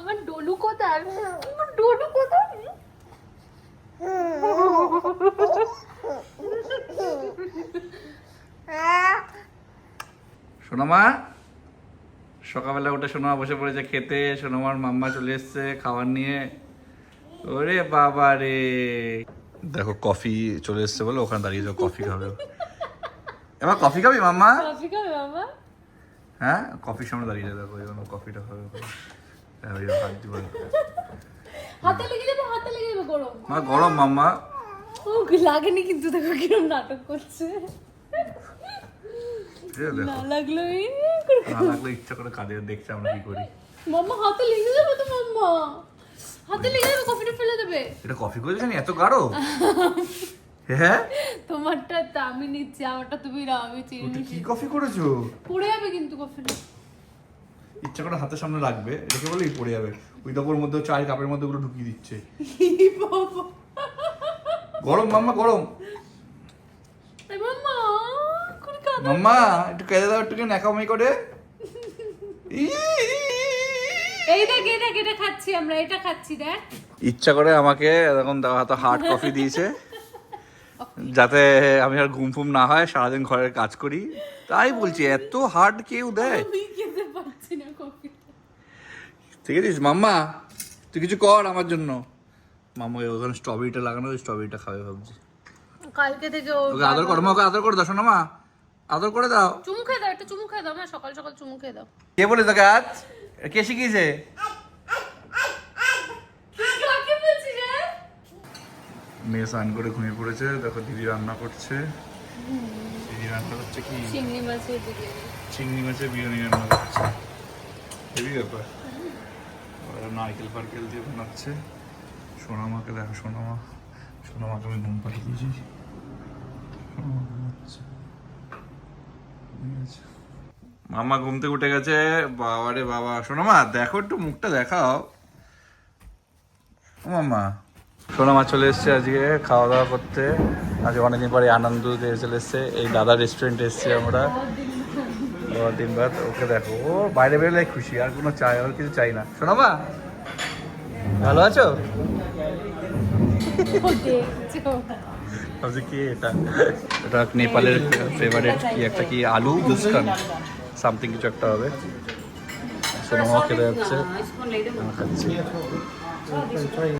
আমার ডলু কোথায়? আমার ডলু কোথায়? সোনামা সকালবেলা উঠে সোনামা বসে পড়েছে খেতে। সোনামার মাম্মা চলে এসছে খাবার নিয়ে। ওরে বাবা রে, দেখো কফি চলে এসছে বলে ওখানে দাঁড়িয়েছে, কফি খাবে। এবার কফি খাবি মাম্মা? কফি খাবে মামা? হ্যাঁ কফির সামনে দাঁড়িয়ে দেখো, এবার কফিটা খাবে। হাত দিব, হাতে লেগে যাবে, হাতে লেগে যাবে, গরম। মা গরম মাম্মা। ও লাগেনি কিন্তু, দেখো কিরম নাটক করছে। না লাগলো, না লাগলে ইচ্ছা করে কাঁদে, দেখছে আমরা কি করি। মাম্মা হাতে লেগে যাবে তো, মাম্মা হাতে লেগে যাবে, কফিটা ফেলে দেবে। এটা কফি করেছে জানি এত গাঢ়। হ্যাঁ তোমারটা তো আমি নিচ্ছি, আমারটা তুমি নাও, আমি চিনি। তুমি কি কফি করেছো? পড়ে যাবে কিন্তু কফিটা। ইচ্ছা করে হাতের সামনে রাখবে, এটাকে বলেই পড়ে যাবে। ওই কাপড়ের মধ্যে, চায়ের কাপের মধ্যে ওগুলো ঢুকিয়ে দিচ্ছে। গরম মাম্মা গরম। মাম্মা মাম্মা একটু কেঁদে দাও, একটু ন্যাকামি করে। এই দেখ, এটা খাচ্ছি আমরা, এটা খাচ্ছি দেখ। ইচ্ছা করে আমাকে এরকম হাতে হার্ড কফি দিয়েছে, যাতে আমি আর ঘুম ফুম না হয়, সারাদিন ঘরের কাজ করি। তাই বলছি, এত হার্ড কেউ দেয়? আমি খেতে পারছি না কফি। ঠিক আছে মাম্মা, তুই কিছু কর আমার জন্য। মাম্মা ওখানে স্ট্রবেরিটা লাগানো, ওই স্ট্রবেরিটা খাবে ভাবছি। কালকে থেকে ওকে আদর করো, ওকে আদর করে দাও। শোনো মা, আদর করে দাও। চুমু খেয়ে দাও, একটা চুমু খেয়ে দাও না, সকাল সকাল চুমু খেয়ে দাও। কে বলে তোকে আজ? কে শিখিয়েছে? কাকে বলছিস রে? মেয়ে স্নান করে ঘুমিয়ে পড়েছে। দেখো দিদি রান্না করছে। দিদি রান্না করছে কি? চিংড়ি মাছের বিরিয়ানি। চিংড়ি মাছের বিরিয়ানি রান্না করছে। হেভি ব্যাপার। ওরা নারকেল ফারকেল দিয়ে বানাচ্ছে। সোনামাকে দেখো, সোনামাকে আমি ঘুম পাঠিয়ে দিয়েছি। সোনামা ঘুমাচ্ছে। মামা ঘুম থেকে উঠে গেছে। বাবা রে বাবা, সোনামা দেখো একটু মুখটা দেখাও। ও মামা, সোনামা চলে এসছে আজকে খাওয়া দাওয়া করতে। আজকে অনেকদিন পরে আনন্দ চলে এসছে। এই দাদা রেস্টুরেন্টে এসছি আমরা দিন বাদ। ওকে দেখো, ও বাইরে বেরোলে খুশি, আর কোনো চাই, আর কিছু চাই না। সোনামা ভালো আছো? ভাবছি কি এটা, এটা নেপালের ফেভারিট কি একটা, কি আলু মুস্কান সামথিং কিছু একটা হবে। সোনামা খেতে যাচ্ছে, খাচ্ছি।